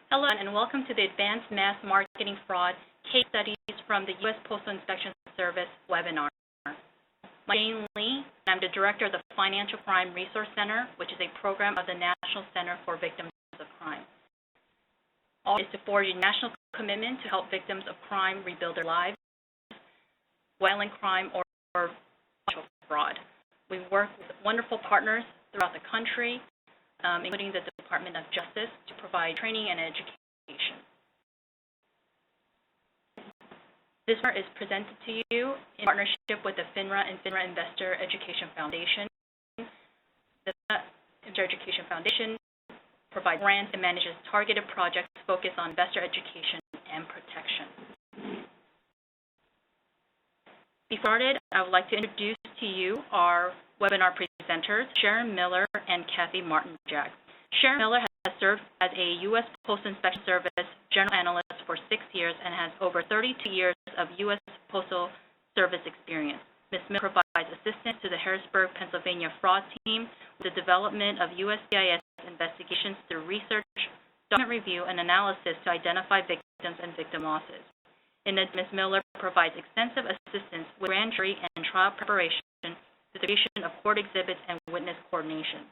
Hello, and welcome to the Advanced Mass Marketing Fraud Case Studies from the U.S. Postal Inspection Service webinar. My name is Lee, and I'm the Director of the Financial Crime Resource Center, which is a program of the National Center for Victims of Crime. All is to forge a national commitment to help victims of crime rebuild their lives, violent crime, or financial fraud. We work with wonderful partners throughout the country, including the Department of Justice, to provide training and education. This webinar is presented to you in partnership with the FINRA and FINRA Investor Education Foundation. The Investor Education Foundation provides grants and manages targeted projects focused on investor education and protection. Before we start, I would like to introduce to you our webinar presenters, Sharon Miller and Kathy Martin-Jack. Sharon Miller has served as a U.S. Postal Inspection Service General Analyst for 6 years and has over 32 years of U.S. Postal Service experience. Ms. Miller provides assistance to the Harrisburg, Pennsylvania fraud team with the development of USPIS investigations through research, document review, and analysis to identify victims and victim losses. Ms. Miller provides extensive assistance with grand jury and trial preparation, the creation of court exhibits, and witness coordination.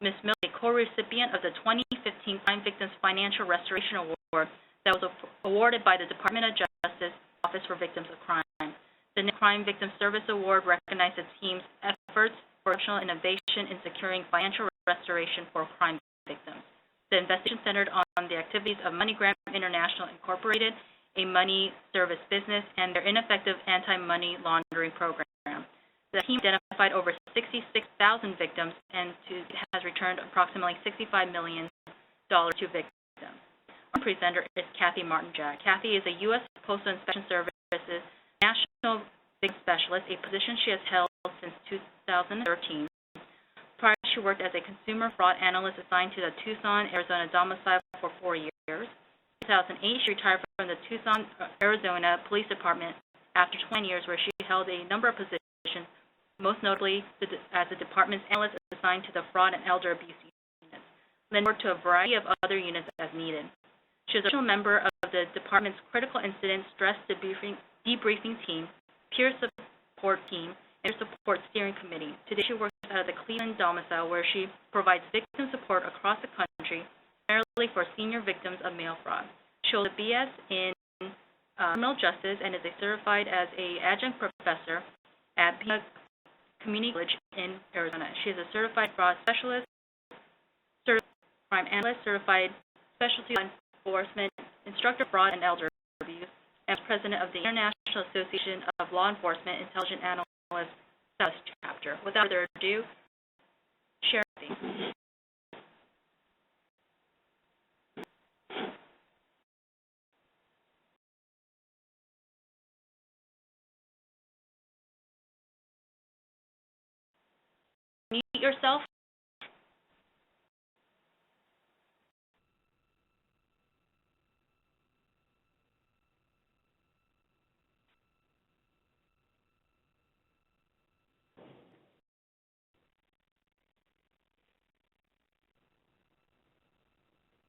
Ms. Miller is a co-recipient of the 2015 Crime Victims Financial Restoration Award that was awarded by the Department of Justice Office for Victims of Crime. The Crime Victim Service Award recognized the team's efforts for exceptional innovation in securing financial restoration for crime victims. The investigation centered on the activities of MoneyGram International Incorporated, a money service business, and their ineffective anti-money laundering program. The team identified over 66,000 victims and has returned approximately $65 million to victims. Our presenter is Kathy Martin-Jack. Kathy is a U.S. Postal Inspection Service's National Victim Specialist, a position she has held since 2013. Prior, she worked as a consumer fraud analyst assigned to the Tucson, Arizona domicile for 4 years. In 2008, she retired from the Tucson, Arizona Police Department after 20 years, where she held a number of positions, most notably as the department's analyst assigned to the fraud and elder abuse units, then worked to a variety of other units as needed. She is a member of the department's Critical Incident Stress Debriefing Team, Peer Support Team, and Peer Support Steering Committee. Today she works out of the Cleveland domicile, where she provides victim support across the country, primarily for senior victims of mail fraud. She holds a BS in criminal justice and is certified as an adjunct professor at Community College in Arizona. She is a certified fraud specialist, certified crime analyst, certified specialty law enforcement instructor, fraud and elder abuse, and president of the International Association of Law Enforcement Intelligent Analysts South Chapter. Without further ado, Sharon. Mute yourself.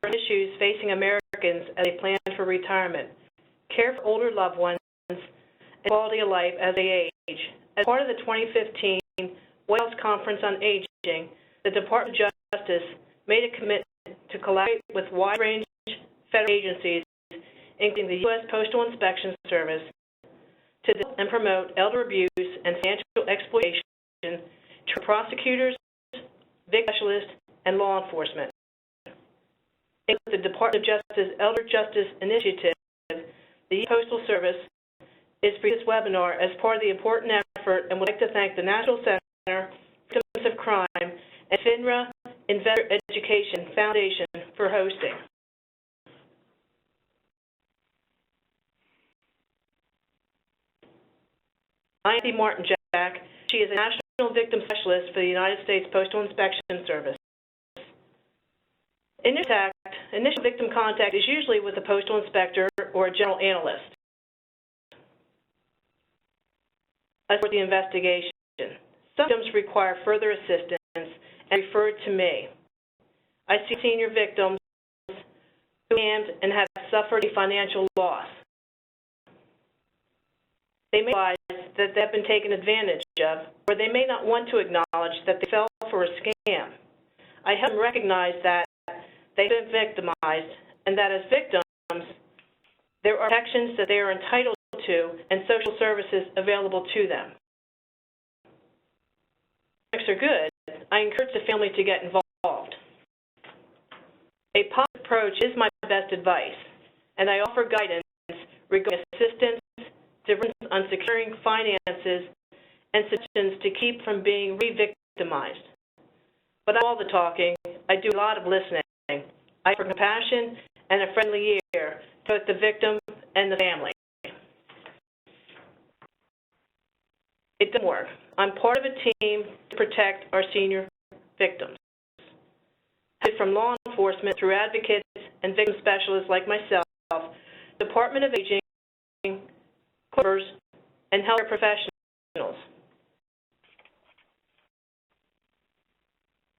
Issues facing Americans as they plan for retirement, care for older loved ones, and quality of life as they age. As part of the 2015 White House Conference on Aging, the Department of Justice made a commitment to collaborate with a wide range of federal agencies, including the U.S. Postal Inspection Service, to develop and promote elder abuse and financial exploitation to prosecutors, victim specialists, and law enforcement. The Department of Justice Elder Justice Initiative, the U.S. Postal Service, is for this webinar as part of the important effort, and would like to thank the National Center for Victims of Crime and FINRA Investor Education Foundation for hosting. I'm Kathy Martin-Jack. She is a National Victim Specialist for the United States Postal Inspection Service. Initial victim contact is usually with a postal inspector or a general analyst. As for the investigation, some victims require further assistance and referred to me. I see senior victims who scammed and have suffered a financial loss. They may realize that they have been taken advantage of, or they may not want to acknowledge that they fell for a scam. I help them recognize that they've been victimized and that as victims, there are protections that they are entitled to and social services available to them. If are good, I encourage the family to get involved. A positive approach is my best advice, and I offer guidance regarding assistance, difference on securing finances, and suggestions to keep from being re-victimized. But I do all the talking. I do a lot of listening. I offer compassion and a friendly ear to both the victim and the family. It doesn't work. I'm part of a team to protect our senior victims. From law enforcement through advocates and victim specialists like myself, Department of Aging, clerks, and healthcare professionals.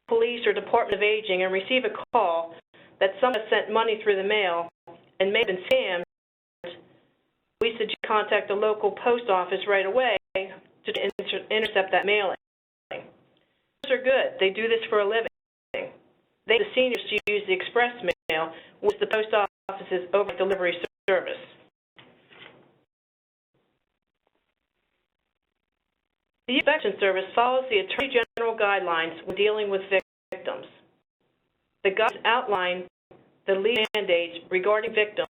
Police or Department of Aging and receive a call that someone has sent money through the mail and may have been scammed, we suggest contact the local post office right away to intercept that mailing. Those are good. They do this for a living. They the seniors to use the express mail, which is the post office's overnight delivery service. The Inspection Service follows the Attorney General guidelines when dealing with victims. The guidelines outline the legal mandates regarding victims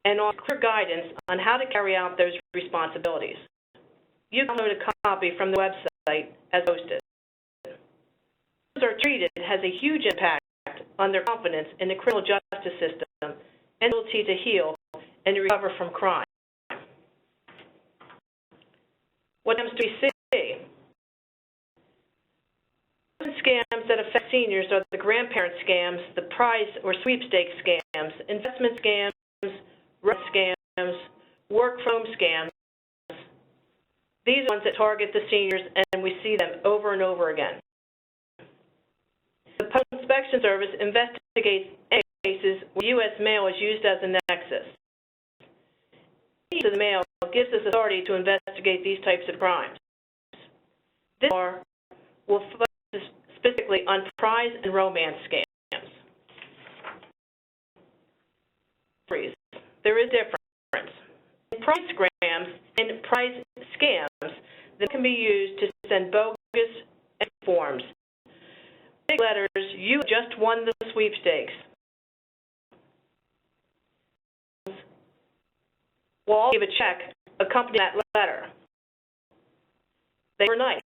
and offer clear guidance on how to carry out those responsibilities. You can download a copy from the website as posted. Those are treated has a huge impact on their confidence in the criminal justice system and ability to heal and to recover from crime. What comes to see? Scams that affect seniors are the grandparent scams, the prize or sweepstakes scams, investment scams, rent scams, work from home scams. These are ones that target the seniors, and we see them over and over again. The Postal Inspection Service investigates any cases where U.S. mail is used as a nexus. The use of the mail gives us authority to investigate these types of crimes. This will focus specifically on prize and romance scams. There is a difference. In prize scams that can be used to send bogus forms. Big letters, you just won the sweepstakes. Will all give a check accompanying that letter. They were nice.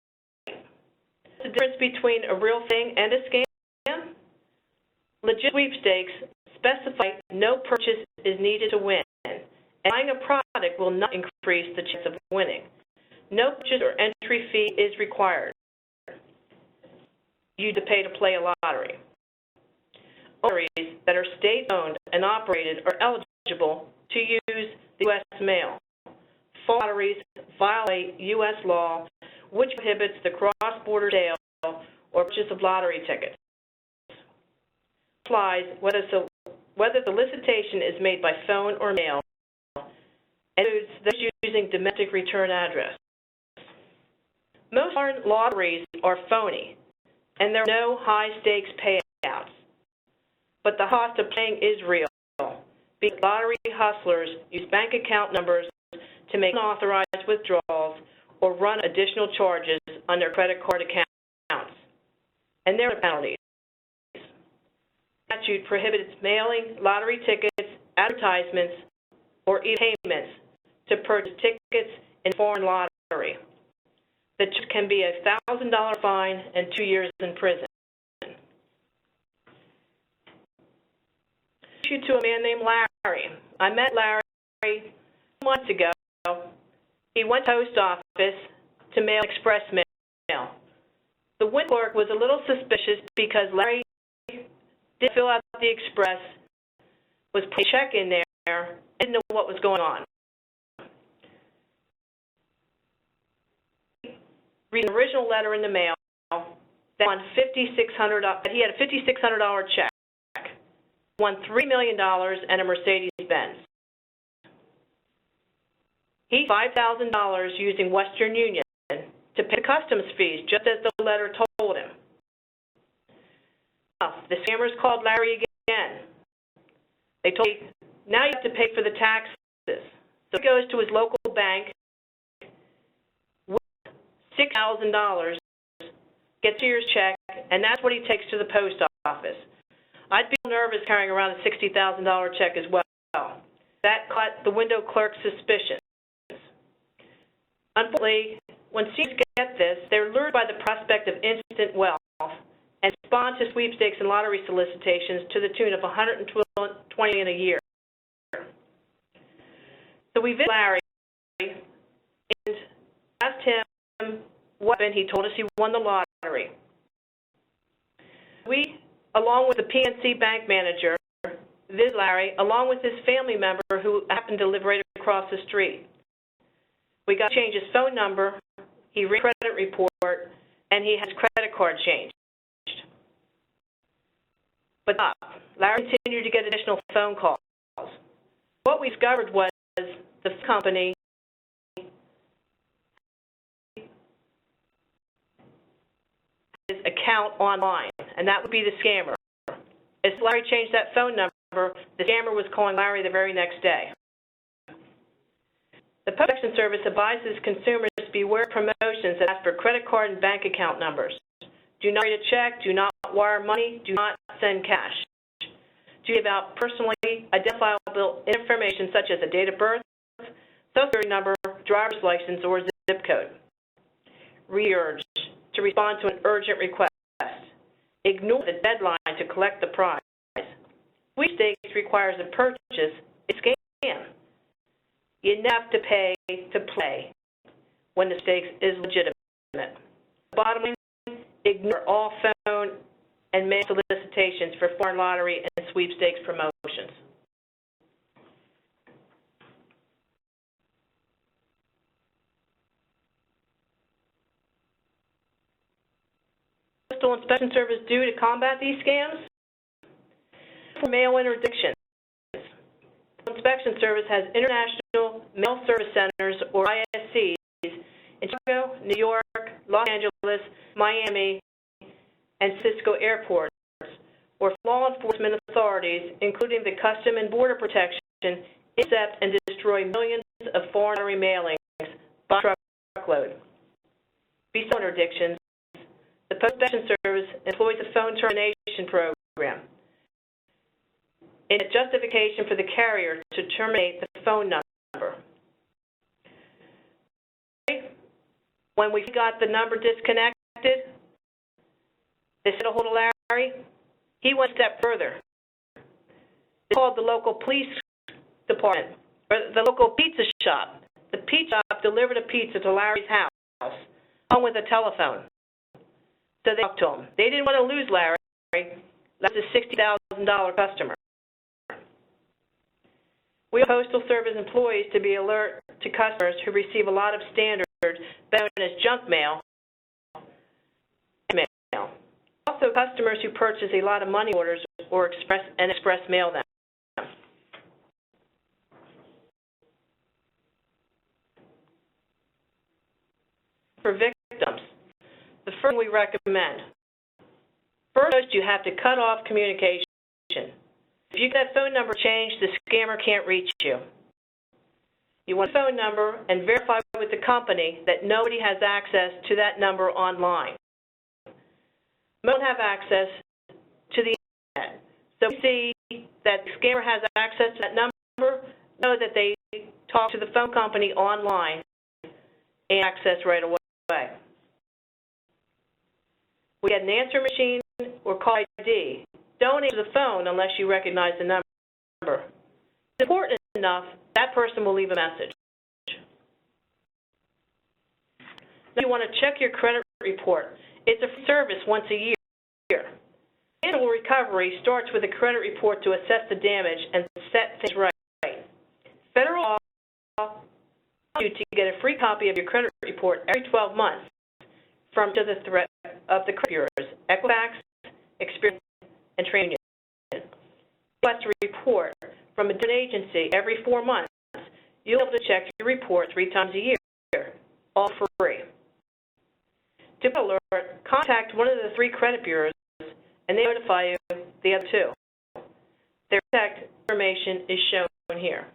The difference between a real thing and a scam? Legit sweepstakes specify no purchase is needed to win, and buying a product will not increase the chance of winning. No purchase or entry fee is required. You to pay to play a lottery. Lotteries that are state-owned and operated are eligible to use the U.S. mail. False lotteries violate U.S. law, which prohibits the cross-border sale or purchase of lottery tickets. Applies whether the solicitation is made by phone or mail, and includes those using domestic return address. Most foreign lotteries are phony, and there are no high-stakes payouts. But the cost of playing is real, because lottery hustlers use bank account numbers to make unauthorized withdrawals or run additional charges on their credit card accounts. And there are penalties. The statute prohibits mailing lottery tickets, advertisements, or even payments to purchase tickets in foreign lottery. The charge can be a $1,000 fine and 2 years in prison. Issued to a man named Larry. I met Larry months ago. He went to the post office to mail express mail. The window clerk was a little suspicious because Larry did fill out the express, was putting a check in there, and didn't know what was going on. Read an original letter in the mail, that he had a $5,600 check. won $3 million and a Mercedes-Benz. He $5,000 using Western Union to pay customs fees, just as the letter told him. The scammers called Larry again. They told him, now you have to pay for the taxes. So he goes to his local bank with $6,000, gets a year's check, and that's what he takes to the post office. I'd be nervous carrying around a $60,000 check as well. That caught the window clerk's suspicion. Unfortunately, when students get this, they're lured by the prospect of instant wealth and respond to sweepstakes and lottery solicitations to the tune of $120 in a year. So we visited Larry and asked him what happened. He told us he won the lottery. We, along with the PNC bank manager, visited Larry, along with his family member who happened to live right across the street. We got to change his phone number, he ran a credit report, and he had his credit card changed. But Larry continued to get additional phone calls. What we discovered was the company his account online, and that would be the scammer. As Larry changed that phone number, the scammer was calling Larry the very next day. The Postal Protection Service advises consumers to beware of promotions that ask for credit card and bank account numbers. Do not write a check, do not wire money, do not send cash. Do give out personally identifiable information such as a date of birth, social security number, driver's license, or zip code. Re-urge to respond to an urgent request. Ignore the deadline to collect the prize. Sweepstakes requires a purchase. It's a scam. You never have to pay to play when the stakes is legitimate. Bottom line, ignore all phone and mail solicitations for foreign lottery and sweepstakes promotions. Postal Inspection Service do to combat these scams? For mail interdictions. Inspection Service has international mail service centers, or ISCs, in Chicago, New York, Los Angeles, Miami, and Cisco airports, where law enforcement authorities, including the Customs and Border Protection, intercept and destroy millions of foreign lottery mailings by truckload. Besides interdictions, the Postal Inspection Service employs a phone termination program. It's a justification for the carrier to terminate the phone number. When we got the number disconnected, they said, hold of Larry. He went a step further. They called the local police department, or the local pizza shop. The pizza shop delivered a pizza to Larry's house, along with a telephone. So they talked to him. They didn't want to lose Larry. That's a $60,000 customer. We have Postal Service employees to be alert to customers who receive a lot of standard, known as junk mail, mail. Also, customers who purchase a lot of money orders or express mail them. For victims, the first thing we recommend, first you have to cut off communication. If you get that phone number changed, the scammer can't reach you. You want a phone number and verify with the company that nobody has access to that number online. We don't have access to the internet. So we see that the scammer has access to that number, know that they talk to the phone company online and access right away. We get an answer machine or call ID. Don't answer the phone unless you recognize the number. It's important enough that person will leave a message. Now you want to check your credit report. It's a service once a year. Annual recovery starts with a credit report to assess the damage and set things right. Federal law allows you to get a free copy of your credit report every 12 months from to the threat of the credit bureaus, Equifax, Experian, and Training. It's request a report from a different agency every 4 months, you'll be able to check your report 3 times a year, all for free. To get an alert, contact one of the 3 credit bureaus and they notify you the other 2. Their contact information is shown here.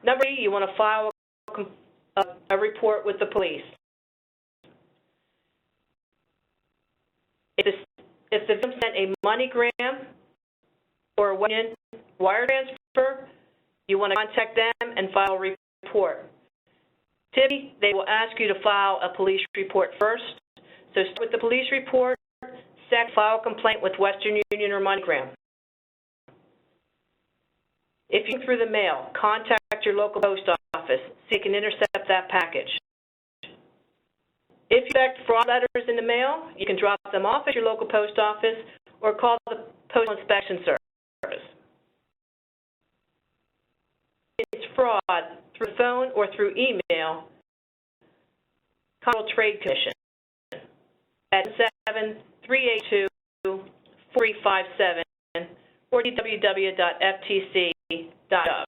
Number 3, you want to file a report with the police. If the victim sent a MoneyGram or a wire transfer, you want to contact them and file a report. Typically, they will ask you to file a police report first. So start with the police report. Second, file a complaint with Western Union or MoneyGram. If you're through the mail, contact your local post office so you can intercept that package. If you expect fraud letters in the mail, you can drop them off at your local post office or call the Postal Inspection Service. If it's fraud through phone or through email, contact the Trade Commission at 7-382-4357 or www.ftc.gov.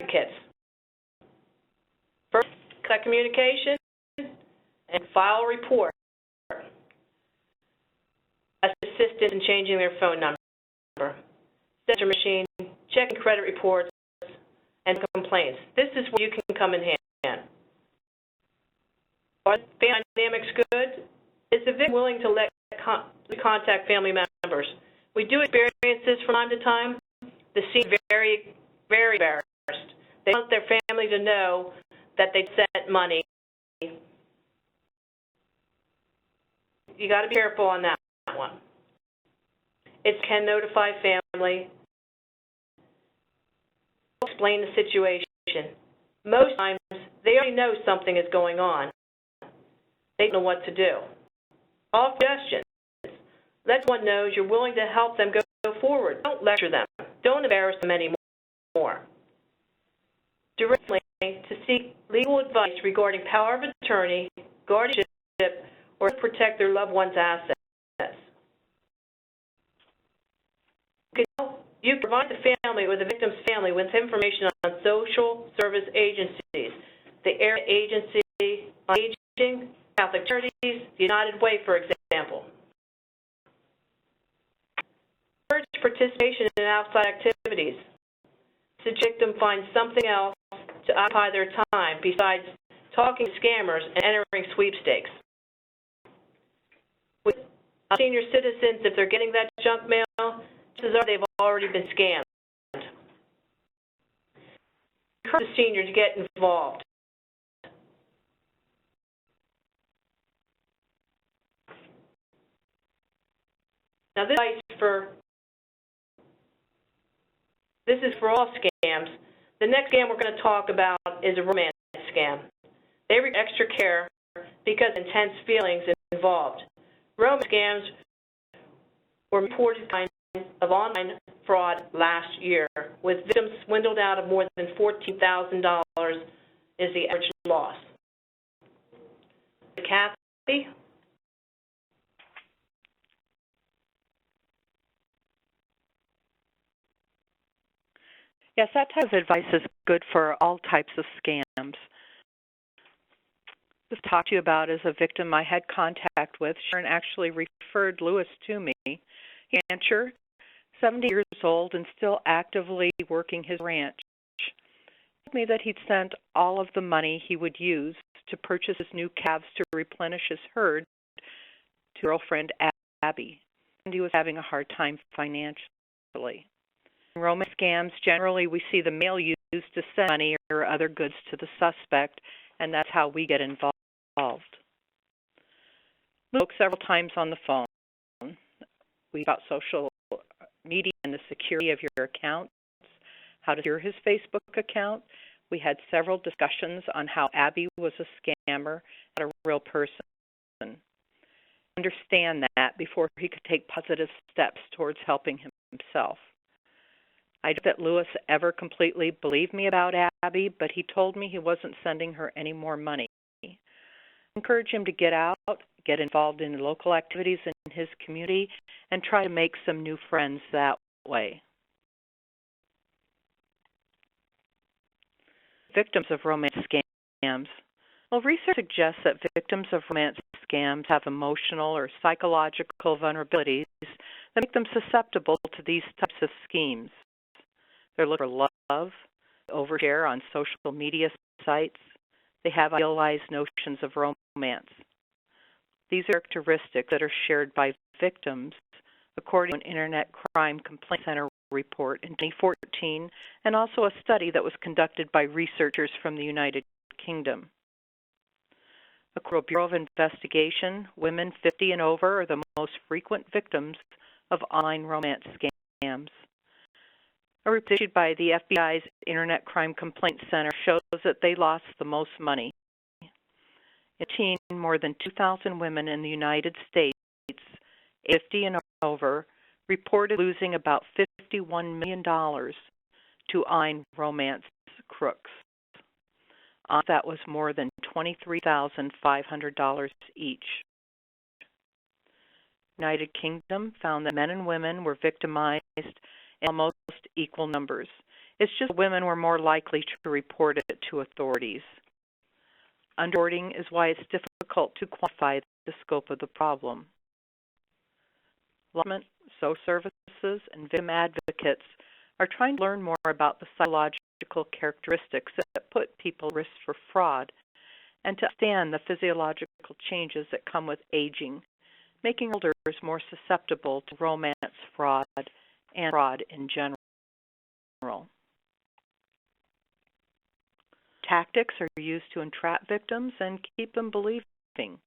Kits. First, cut communication and file a report. Assistance in changing their phone number. Censor machine, checking credit reports, and complaints. This is where you can come in hand. Are the family dynamics good? Is the victim willing to contact family members? We do experience this from time to time. The scene is very, very embarrassed. They want their family to know that they sent money. You got to be careful on that one. It can notify family, explain the situation. Most times, they already know something is going on. They don't know what to do. All suggestions. Let someone know you're willing to help them go forward. Don't lecture them. Don't embarrass them anymore. Directly to seek legal advice regarding power of attorney, guardianship, or to protect their loved one's assets. You provide the family or the victim's family with information on social service agencies, the Area Agency on Aging, Catholic Charities, the United Way, for example. Encourage participation in outside activities. The victim finds something else to occupy their time besides talking to scammers and entering sweepstakes. With senior citizens, if they're getting that junk mail, chances are they've already been scammed. Encourage the senior to get involved. Now this is for all scams. The next scam we're going to talk about is a romance scam. They require extra care because intense feelings involved. Romance scams were reported kind of online fraud last year, with victims swindled out of more than $14,000 is the average loss. Kathy? Yes, that type of advice is good for all types of scams. Just talk to you about as a victim I had contact with. Sharon actually referred Lewis to me. He's a rancher, 70 years old, and still actively working his ranch. He told me that he'd sent all of the money he would use to purchase his new calves to replenish his herd to girlfriend Abby, and he was having a hard time financially. In romance scams, generally we see the mail used to send money or other goods to the suspect, and that's how we get involved. We spoke several times on the phone. We talked about social media and the security of your accounts, how to secure his Facebook account. We had several discussions on how Abby was a scammer, not a real person. Understand that before he could take positive steps towards helping himself. I doubt that Lewis ever completely believed me about Abby, but he told me he wasn't sending her any more money. encourage him to get out, get involved in local activities in his community, and try to make some new friends that way. Victims of romance scams. Well, research suggests that victims of romance scams have emotional or psychological vulnerabilities that make them susceptible to these types of schemes. They're looking for love, overshare on social media sites. They have idealized notions of romance. These are characteristics that are shared by victims, according to an Internet Crime Complaint Center report in 2014, and also a study that was conducted by researchers from the United Kingdom. According to the Bureau of Investigation, women 50 and over are the most frequent victims of online romance scams. A report issued by the FBI's Internet Crime Complaint Center shows that they lost the most money. In more than 2,000 women in the United States, 50 and over, reported losing about $51 million to online romance crooks. That was more than $23,500 each. United Kingdom found that men and women were victimized in almost equal numbers. It's just women were more likely to report it to authorities. Underreporting is why it's difficult to quantify the scope of the problem. Law enforcement, social services, and victim advocates are trying to learn more about the psychological characteristics that put people at risk for fraud and to understand the physiological changes that come with aging, making elders more susceptible to romance fraud and fraud in general. Tactics are used to entrap victims and keep them believing.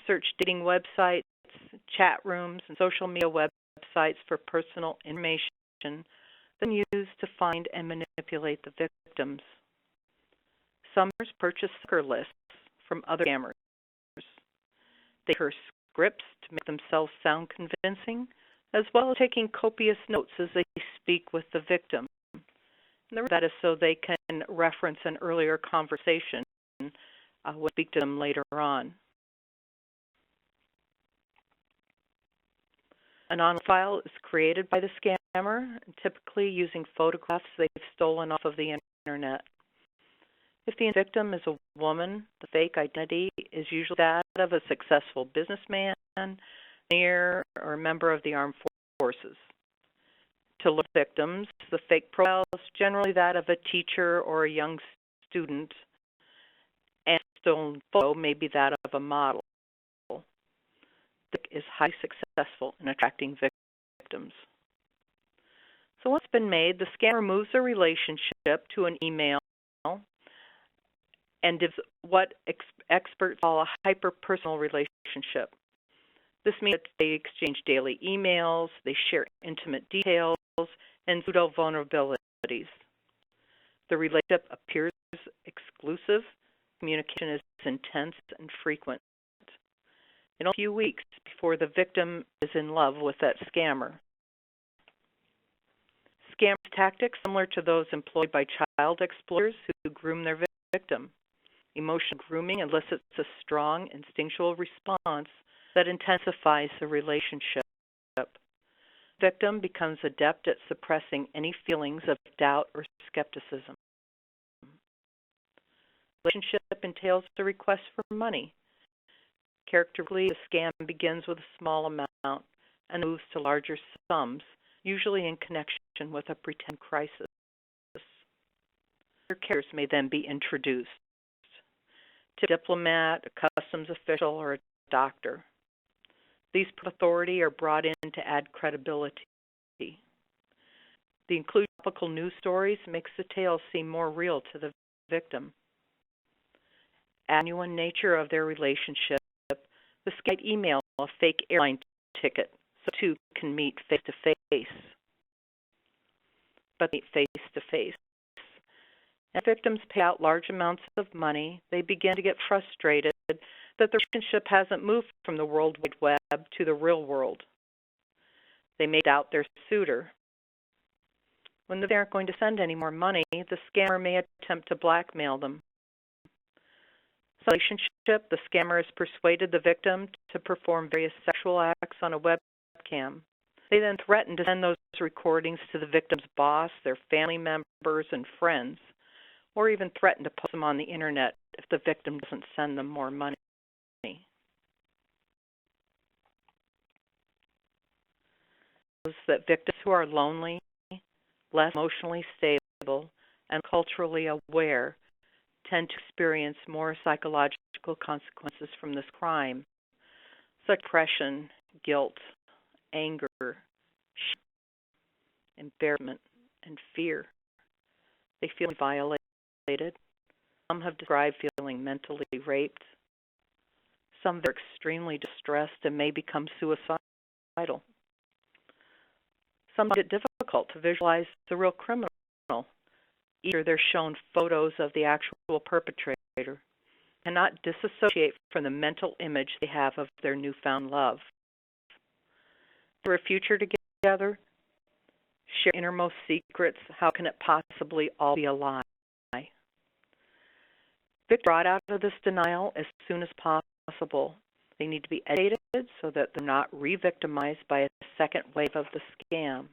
Search dating websites, chat rooms, and social media websites for personal information, then used to find and manipulate the victims. Some purchase sucker lists from other scammers. They curse scripts to make themselves sound convincing, as well as taking copious notes as they speak with the victim. And that is so they can reference an earlier conversation when we speak to them later on. An online file is created by the scammer, typically using photographs they've stolen off of the Internet. If the victim is a woman, the fake identity is usually that of a successful businessman, engineer, or a member of the armed forces. To look at victims, the fake profile is generally that of a teacher or a young student, and the stolen photo may be that of a model. Is highly successful in attracting victims. So once it's been made, the scammer moves the relationship to an email and gives what experts call a hyper-personal relationship. This means that they exchange daily emails, they share intimate details, and pseudo-vulnerabilities. The relationship appears exclusive, communication is intense and frequent. In a few weeks before the victim is in love with that scammer. Scam tactics similar to those employed by child exploiters who groom their victim. Emotional grooming elicits a strong instinctual response that intensifies the relationship. The victim becomes adept at suppressing any feelings of doubt or skepticism. The relationship entails the request for money. Characteristically, the scam begins with a small amount and moves to larger sums, usually in connection with a pretend crisis. Other characters may then be introduced to a diplomat, a customs official, or a doctor. These authority are brought in to add credibility. The inclusion of topical news stories makes the tale seem more real to the victim. Genuine nature of their relationship. The scam might email a fake airline ticket so two can meet face-to-face. But meet face-to-face. As victims pay out large amounts of money, they begin to get frustrated that the relationship hasn't moved from the World Wide Web to the real world. They may doubt their suitor. When they aren't going to send any more money, the scammer may attempt to blackmail them. Relationship, the scammer has persuaded the victim to perform various sexual acts on a webcam. They then threaten to send those recordings to the victim's boss, their family members, and friends, or even threaten to post them on the internet if the victim doesn't send them more money. That victims who are lonely, less emotionally stable, and culturally aware tend to experience more psychological consequences from this crime, such as depression, guilt, anger, shame, embarrassment, and fear. They feel violated. Some have described feeling mentally raped. Some are extremely distressed and may become suicidal. Some find it difficult to visualize the real criminal. Either they're shown photos of the actual perpetrator, cannot disassociate from the mental image they have of their newfound love. For a future together, share innermost secrets. How can it possibly all be a lie? Victims brought out of this denial as soon as possible. They need to be educated so that they're not re-victimized by a second wave of the scam.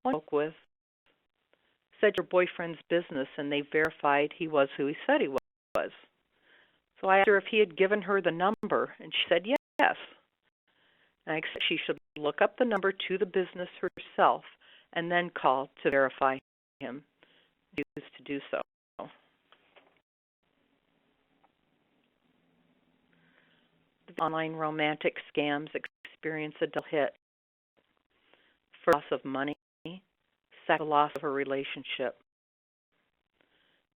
One I spoke with said your boyfriend's business, and they verified he was who he said he was. So I asked her if he had given her the number, and she said yes. And I said she should look up the number to the business herself and then call to verify him. She used to do so. The online romantic scams experience a double hit. First, loss of money. Second, loss of a relationship.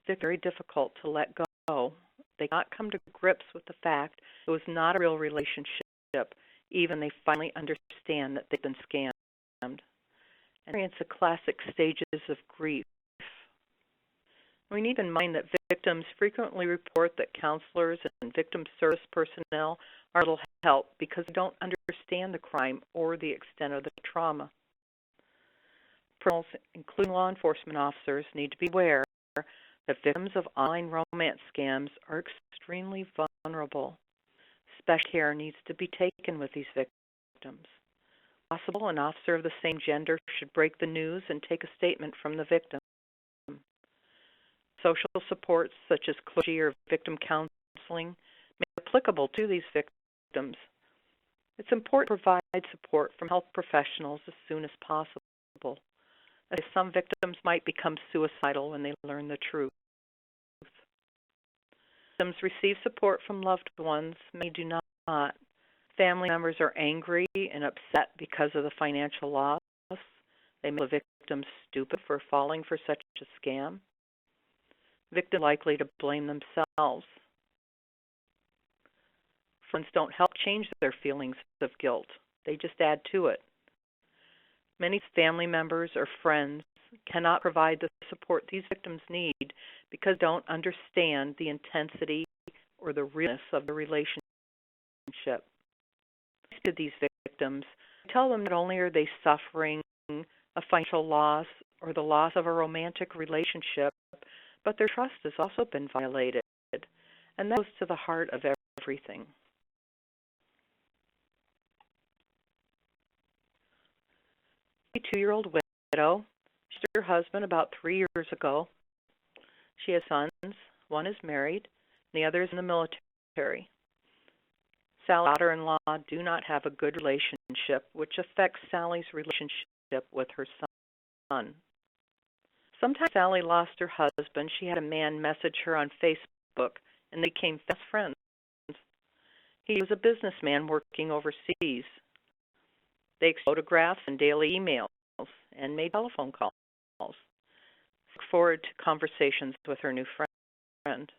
It's very difficult to let go. They cannot come to grips with the fact it was not a real relationship, even they finally understand that they've been scammed. And experience the classic stages of grief. We need in mind that victims frequently report that counselors and victim service personnel are little help because they don't understand the crime or the extent of the trauma. Professionals, including law enforcement officers, need to be aware that victims of online romance scams are extremely vulnerable. Special care needs to be taken with these victims. If possible, an officer of the same gender should break the news and take a statement from the victim. Social supports such as clergy or victim counseling may be applicable to these victims. It's important to provide support from health professionals as soon as possible, as some victims might become suicidal when they learn the truth. Victims receive support from loved ones, many do not. Family members are angry and upset because of the financial loss. They make the victim stupid for falling for such a scam. Victims are likely to blame themselves. Friends don't help change their feelings of guilt. They just add to it. Many family members or friends cannot provide the support these victims need because they don't understand the intensity or the realness of the relationship. To these victims, tell them not only are they suffering a financial loss or the loss of a romantic relationship, but their trust has also been violated, and that goes to the heart of everything. A 2-year-old widow. She lost her husband about 3 years ago. She has sons. One is married, and the other is in the military. Sally's daughter-in-law do not have a good relationship, which affects Sally's relationship with her son. Sometime Sally lost her husband. She had a man message her on Facebook, and they became fast friends. He was a businessman working overseas. They exchanged photographs and daily emails and made telephone calls. Look forward to conversations with her new friend.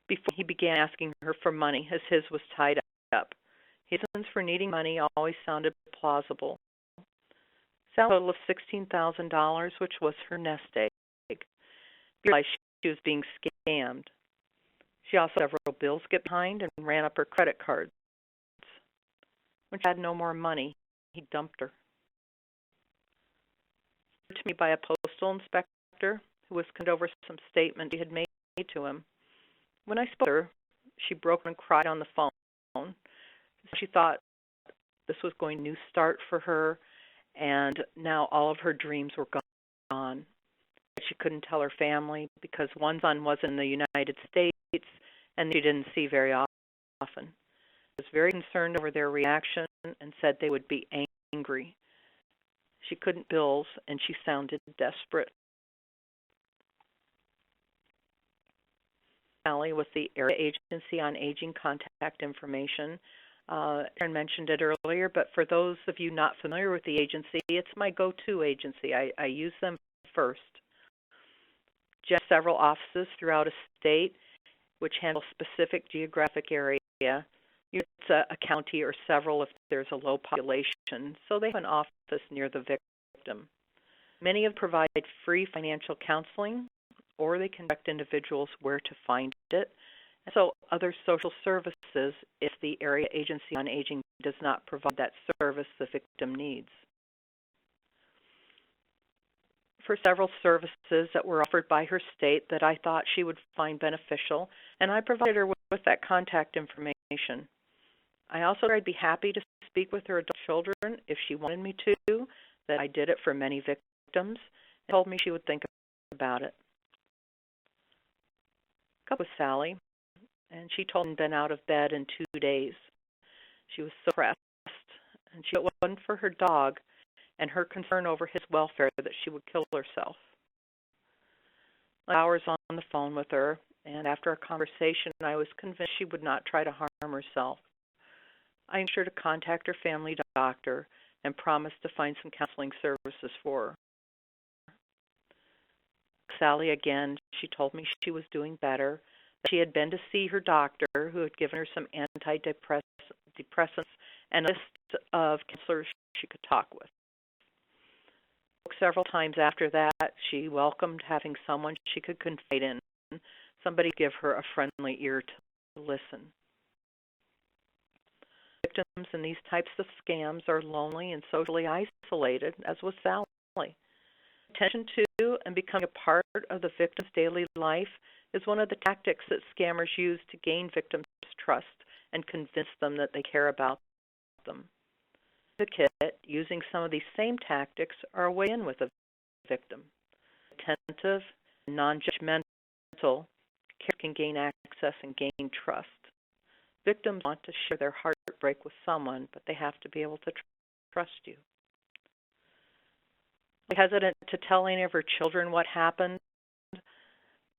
Before he began asking her for money, as his was tied up. His reasons for needing money always sounded plausible. Sally had a total of $16,000, which was her nest egg. She realized she was being scammed. She also had several bills to get behind and ran up her credit cards. When she had no more money, he dumped her. To me by a postal inspector who was concerned over some statement he had made to him. When I spoke to her, she broke and cried on the phone. She thought this was going to be a new start for her, and now all of her dreams were gone. She couldn't tell her family because one son was in the United States and she didn't see very often. She was very concerned over their reaction and said they would be angry. She couldn't pay bills, and she sounded desperate. Sally with the Area Agency on Aging contact information. Erin mentioned it earlier, but for those of you not familiar with the agency, it's my go-to agency. I use them first. Just several offices throughout a state which handle specific geographic area. It's a county or several if there's a low population, so they have an office near the victim. Many of them provide free financial counseling, or they can direct individuals where to find it. And so other social services if the Area Agency on Aging does not provide that service the victim needs. For several services that were offered by her state that I thought she would find beneficial, and I provided her with that contact information. I also said I'd be happy to speak with her adult children if she wanted me to, that I did it for many victims, and told me she would think about it. I got with Sally, and she told me she'd been out of bed in 2 days. She was so depressed, and she wasn't for her dog and her concern over his welfare that she would kill herself. I spent hours on the phone with her, and after our conversation, I was convinced she would not try to harm herself. I encouraged her to contact her family doctor and promised to find some counseling services for her. Sally again, she told me she was doing better. She had been to see her doctor, who had given her some antidepressants and a list of counselors she could talk with. Several times after that, she welcomed having someone she could confide in, somebody to give her a friendly ear to listen. Victims in these types of scams are lonely and socially isolated, as was Sally. Attention to and becoming a part of the victim's daily life is one of the tactics that scammers use to gain victims' trust and convince them that they care about them. Advocate using some of these same tactics are a way in with a victim. Attentive and non-judgmental care can gain access and gain trust. Victims want to share their heartbreak with someone, but they have to be able to trust you. Hesitant to tell any of her children what happened,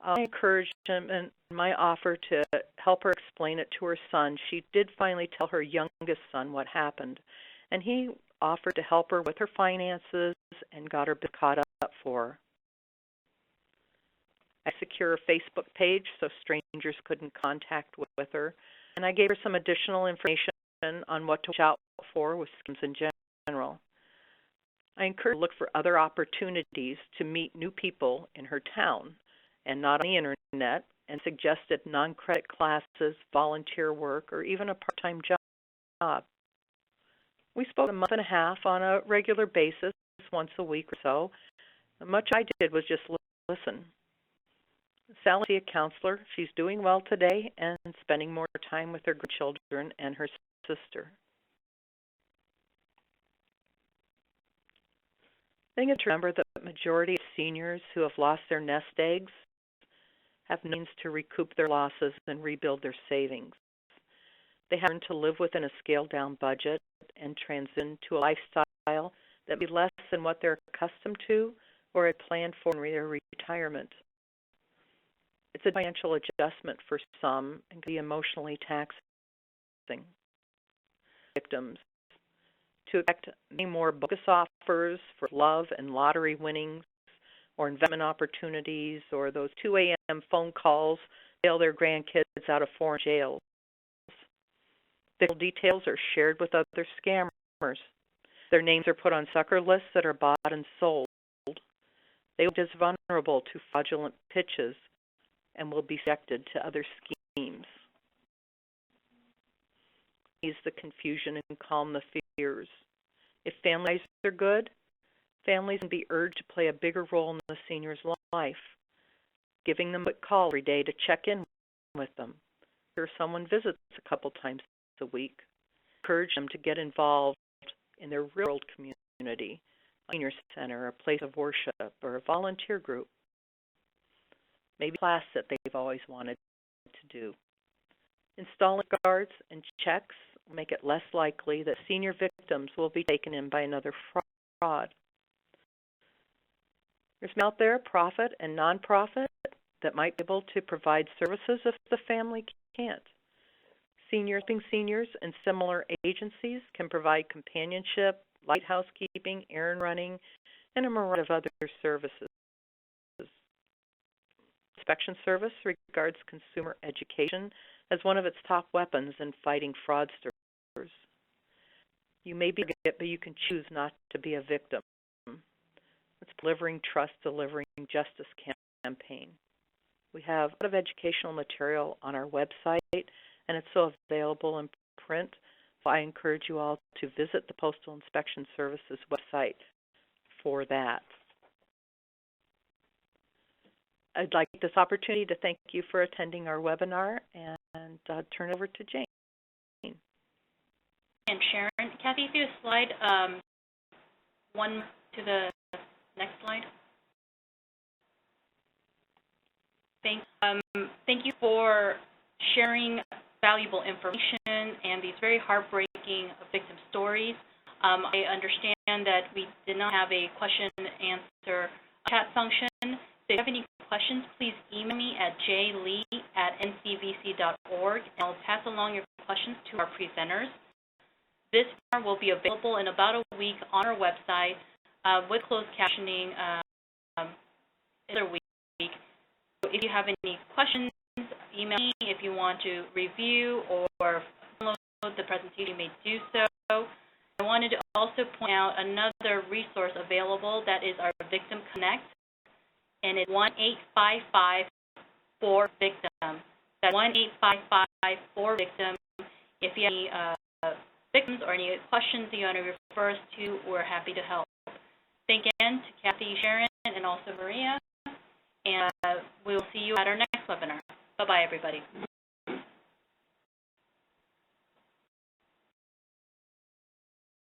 I encouraged him in my offer to help her explain it to her son. She did finally tell her youngest son what happened, and he offered to help her with her finances and got her caught up for her. I secured her Facebook page so strangers couldn't contact with her, and I gave her some additional information on what to watch out for with scams in general. I encouraged her to look for other opportunities to meet new people in her town and not on the internet, and suggested non-credit classes, volunteer work, or even a part-time job. We spoke a month and a half on a regular basis, once a week or so. Much I did was just listen. Sally's a counselor. She's doing well today and spending more time with her grandchildren and her sister. I think it's to remember that the majority of seniors who have lost their nest eggs have means to recoup their losses and rebuild their savings. They have learned to live within a scaled-down budget and transition to a lifestyle that may be less than what they're accustomed to or had planned for in their retirement. It's a financial adjustment for some and can be emotionally taxing. Victims to expect many more bogus offers for love and lottery winnings or investment opportunities or those 2 a.m. phone calls to bail their grandkids out of foreign jails. Victim details are shared with other scammers. Their names are put on sucker lists that are bought and sold. They will be vulnerable to fraudulent pitches and will be subjected to other schemes. Ease the confusion and calm the fears. If families are good, families can be urged to play a bigger role in the senior's life. giving them a call every day to check in with them. Or someone visits a couple times a week. Encourage them to get involved in their real-world community, a senior center, a place of worship, or a volunteer group. Maybe a class that they've always wanted to do. Installing guards and checks will make it less likely that senior victims will be taken in by another fraud. There's out there, profit and nonprofit, that might be able to provide services if the family can't. Seniors and similar agencies can provide companionship, light housekeeping, errand running, and a myriad of other services. Inspection Service regards consumer education as one of its top weapons in fighting fraudsters. You may be a victim, but you can choose not to be a victim. It's delivering trust, delivering justice campaign. We have a lot of educational material on our website, and it's so available in print. So I encourage you all to visit the Postal Inspection Service's website for that. I'd like this opportunity to thank you for attending our webinar and turn it over to Jane. And Sharon, Kathy, if you slide one to the next slide. Thank you for sharing valuable information and these very heartbreaking victim stories. I understand that we did not have a question and answer chat function. If you have any questions, please email me at jlee@ncvc.org, and I'll pass along your questions to our presenters. This webinar will be available in about a week on our website with closed captioning another week. If you have any questions, email me. If you want to review or download the presentation, you may do so. I wanted to also point out another resource available, that is our Victim Connect, and it's 1-855-4-VICTIM. That's 1-855-4-VICTIM. If you have any victims or any questions that you want to refer us to, we're happy to help. Thank you again to Kathy, Sharon, and also Maria, and we will see you at our next webinar. Bye-bye, everybody.